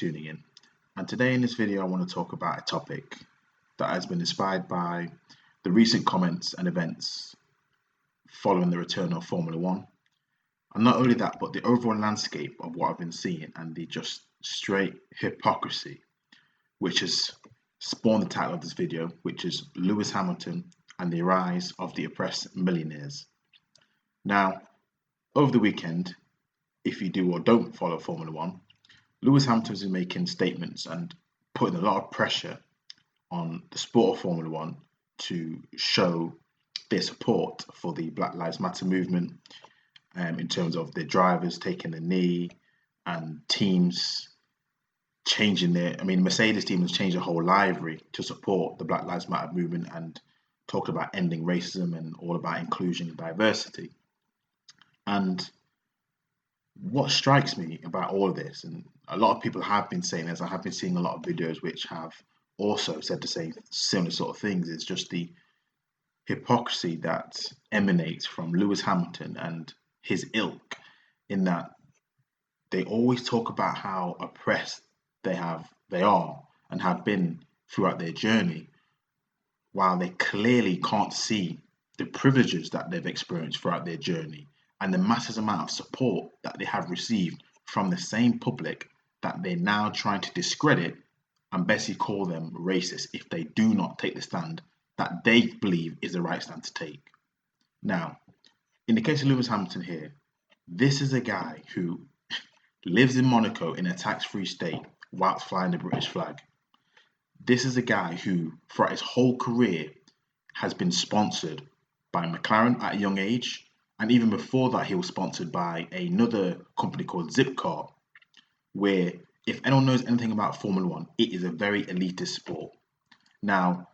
tuning in. And today in this video, I want to talk about a topic that has been inspired by the recent comments and events following the return of Formula One. And not only that, but the overall landscape of what I've been seeing and the just straight hypocrisy, which has spawned the title of this video, which is Lewis Hamilton and the rise of the oppressed millionaires. Now, over the weekend, if you do or don't follow Formula One, Lewis Hamilton is making statements and putting a lot of pressure on the sport of Formula One to show their support for the Black Lives Matter movement, in terms of their drivers taking the knee and teams changing Mercedes team has changed the whole livery to support the Black Lives Matter movement and talked about ending racism and all about inclusion and diversity. And what strikes me about all of this, and a lot of people have been saying this, I have been seeing a lot of videos which have also said the same similar sort of things, is just the hypocrisy that emanates from Lewis Hamilton and his ilk, in that they always talk about how oppressed they are and have been throughout their journey, while they clearly can't see the privileges that they've experienced throughout their journey and the massive amount of support that they have received from the same public that they're now trying to discredit and basically call them racist if they do not take the stand that they believe is the right stand to take. Now, in the case of Lewis Hamilton here, this is a guy who lives in Monaco in a tax-free state whilst flying the British flag. This is a guy who, throughout his whole career, has been sponsored by McLaren at a young age, and even before that, he was sponsored by another company called Zipcar, where, if anyone knows anything about Formula One, it is a very elitist sport. Now,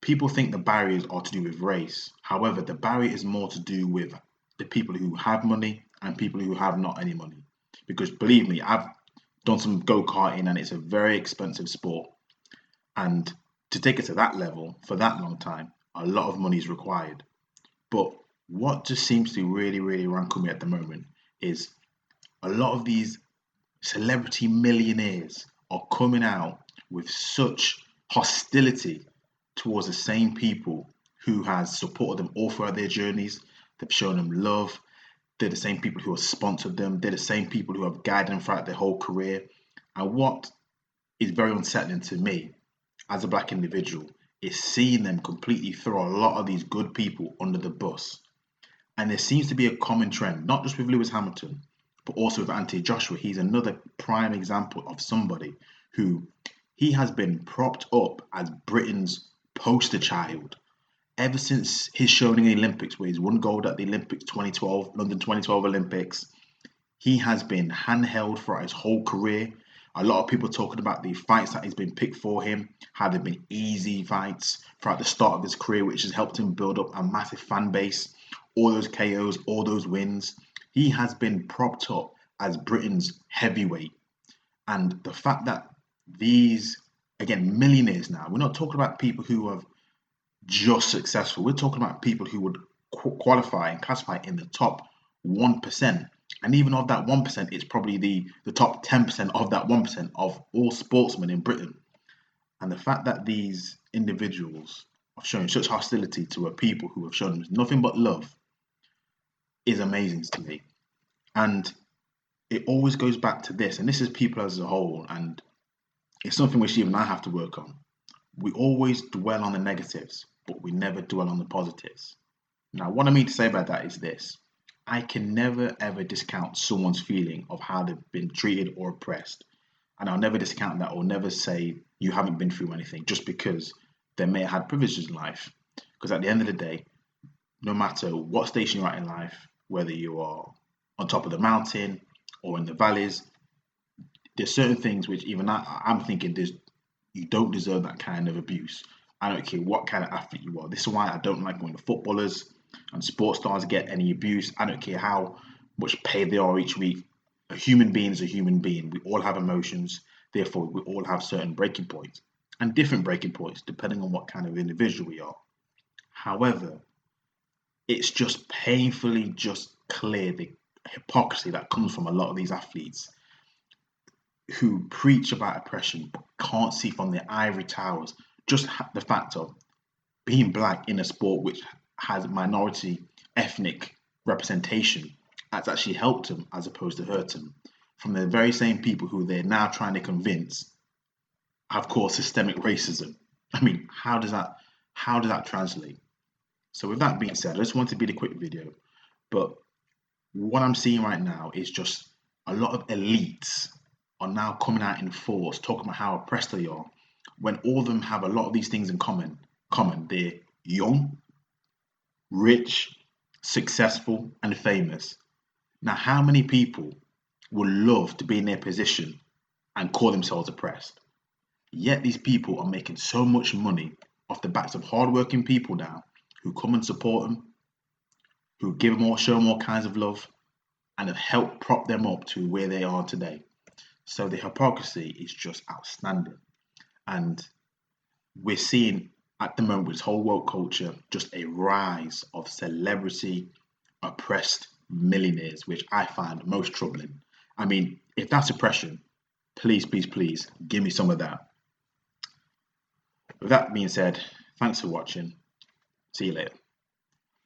people think the barriers are to do with race. However, the barrier is more to do with the people who have money and people who have not any money. Because believe me, I've done some go-karting and it's a very expensive sport. And to take it to that level for that long time, a lot of money is required. But what just seems to really rankle me at the moment is a lot of these celebrity millionaires are coming out with such hostility towards the same people who has supported them all throughout their journeys. They've shown them love. They're the same people who have sponsored them. They're the same people who have guided them throughout their whole career. And what is very unsettling to me as a black individual is seeing them completely throw a lot of these good people under the bus. And there seems to be a common trend, not just with Lewis Hamilton, but also with Anthony Joshua. He's another prime example of somebody who he has been propped up as Britain's poster child ever since his showing in the Olympics, where he's won gold at the Olympics 2012, London 2012 Olympics. He has been handheld throughout his whole career. A lot of people talking about the fights that he's been picked for him, how they've been easy fights throughout the start of his career, which has helped him build up a massive fan base. All those KOs, all those wins. He has been propped up as Britain's heavyweight. And the fact that these, again, millionaires now, we're not talking about people who have just successful. We're talking about people who would qualify and classify in the top 1%. And even of that 1%, it's probably the top 10% of that 1% of all sportsmen in Britain. And the fact that these individuals are showing such hostility to a people who have shown nothing but love is amazing to me. And it always goes back to this, and this is people as a whole, and it's something which even I have to work on. We always dwell on the negatives, but we never dwell on the positives. Now, what I mean to say by that is this. I can never ever discount someone's feeling of how they've been treated or oppressed. And I'll never discount that or never say you haven't been through anything just because they may have had privileges in life. Because at the end of the day, no matter what station you're at in life, whether you are on top of the mountain or in the valleys, there's certain things which even I'm thinking you don't deserve that kind of abuse. I don't care what kind of athlete you are. This is why I don't like when the footballers and sports stars get any abuse. I don't care how much pay they are each week. A human being is a human being. We all have emotions. Therefore, we all have certain breaking points and different breaking points depending on what kind of individual we are. However, it's just painfully just clear the hypocrisy that comes from a lot of these athletes. who preach about oppression but can't see from their ivory towers just the fact of being black in a sport which has minority ethnic representation has actually helped them as opposed to hurt them, from the very same people who they're now trying to convince have caused systemic racism. I mean, how does that translate? So with that being said, I just wanted to be a quick video, but what I'm seeing right now is just a lot of elites are now coming out in force talking about how oppressed they are, when all of them have a lot of these things in common. They're young, rich, successful, and famous. Now, how many people would love to be in their position and call themselves oppressed? Yet these people are making so much money off the backs of hardworking people now who come and support them, who give them all, show them all kinds of love, and have helped prop them up to where they are today. So the hypocrisy is just outstanding. And we're seeing at the moment with this whole woke culture just a rise of celebrity oppressed millionaires, which I find most troubling. I mean, if that's oppression, please, please, please give me some of that. With that being said, thanks for watching. See you later.